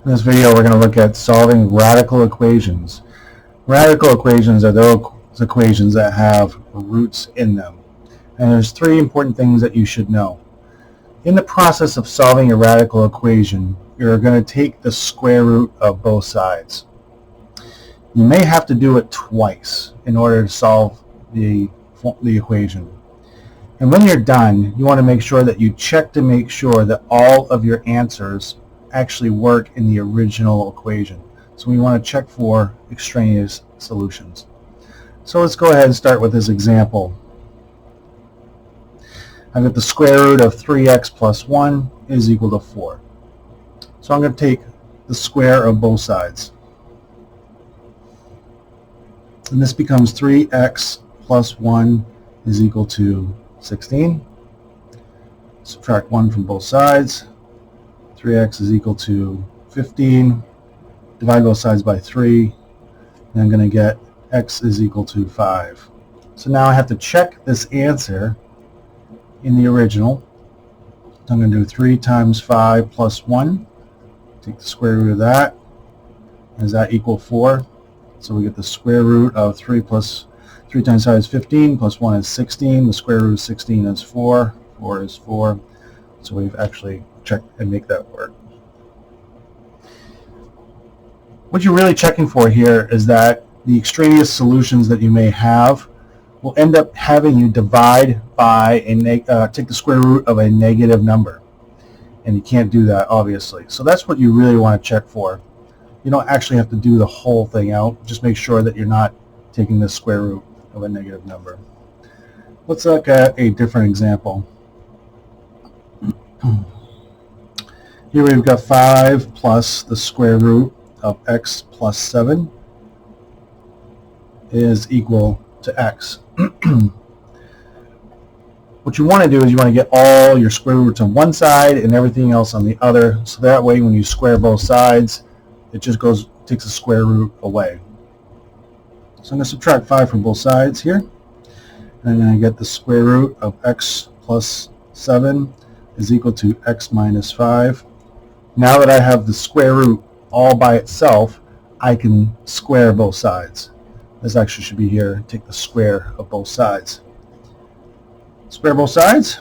In this video, we're going to look at solving radical equations. Radical equations are those equations that have roots in them. And there's three important things that you should know. In the process of solving a radical equation, you're going to take the square root of both sides. You may have to do it twice in order to solve the equation. And when you're done, you want to make sure that you check to make sure that all of your answers actually work in the original equation. So we want to check for extraneous solutions. So let's go ahead and start with this example. I've got the square root of 3x plus 1 is equal to 4. So I'm going to take the square of both sides. And this becomes 3x plus 1 is equal to 16. Subtract 1 from both sides. 3x is equal to 15. Divide both sides by 3. And I'm going to get x is equal to 5. So now I have to check this answer in the original. So I'm going to do 3 times 5 plus 1. Take the square root of that. Does that equal 4? So we get the square root of 3 times 5 is 15, plus 1 is 16. The square root of 16 is 4. 4 is 4. So we've actually checked and make that work. What you're really checking for here is that the extraneous solutions that you may have will end up having you divide by take the square root of a negative number. And you can't do that, obviously. So that's what you really want to check for. You don't actually have to do the whole thing out. Just make sure that you're not taking the square root of a negative number. Let's look at a different example. Here we've got 5 plus the square root of x plus 7 is equal to x. What you want to do is you want to get all your square roots on one side and everything else on the other, so that way when you square both sides, it just takes the square root away. So I'm going to subtract 5 from both sides here. And I'm going to get the square root of x plus 7 is equal to x minus 5. Now that I have the square root all by itself, I can square both sides. This actually should be here. Take the square of both sides. Square both sides.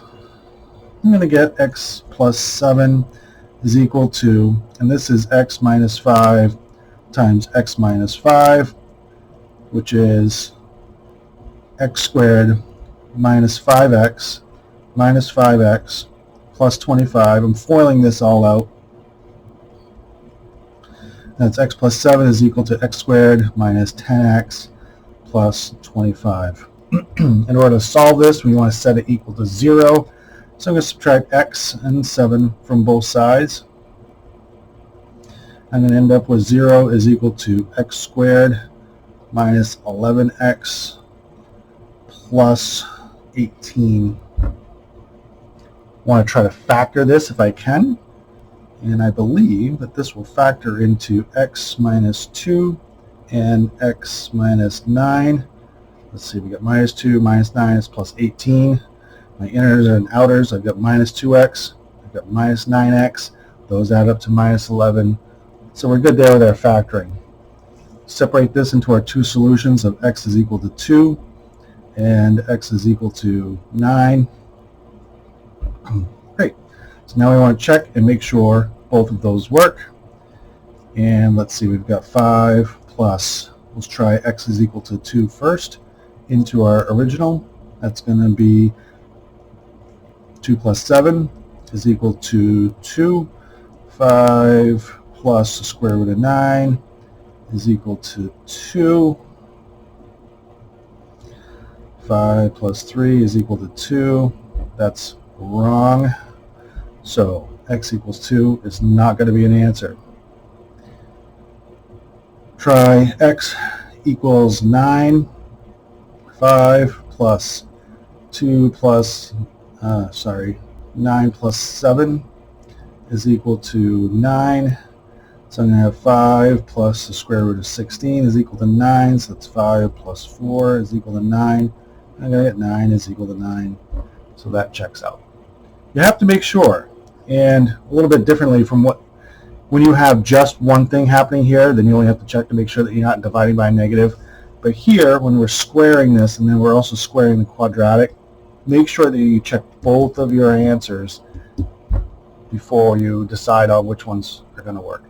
I'm going to get x plus 7 is equal to, and this is x minus 5 times x minus 5, which is x squared minus 5x plus 25. I'm foiling this all out. That's x plus 7 is equal to x squared minus 10x plus 25. In order to solve this, we want to set it equal to 0. So I'm going to subtract x and 7 from both sides. I'm going to end up with 0 is equal to x squared minus 11x plus 18. I want to try to factor this if I can. And I believe that this will factor into x minus 2 and x minus 9. Let's see, we got minus 2 minus 9 is plus 18. My inners and outers, I've got minus 2x, I've got minus 9x. Those add up to minus 11. So we're good there with our factoring. Separate this into our two solutions of x is equal to 2 and x is equal to 9. Great. So now we want to check and make sure both of those work. And let's see, we've got 5 plus, let's try x is equal to 2 first into our original. That's going to be 2 plus 7 is equal to 2. 5 plus the square root of 9 is equal to 2. 5 plus 3 is equal to 2. That's wrong. So x equals 2 is not going to be an answer. Try x equals 9. 5 plus 2 plus, 9 plus 7 is equal to 9. So I'm going to have 5 plus the square root of 16 is equal to 9. So that's 5 plus 4 is equal to 9. I'm going to get 9 is equal to 9. So that checks out. You have to make sure, and a little bit differently from what When you have just one thing happening here, then you only have to check to make sure that you're not dividing by a negative. But here, when we're squaring this, and then we're also squaring the quadratic, make sure that you check both of your answers before you decide on which ones are going to work.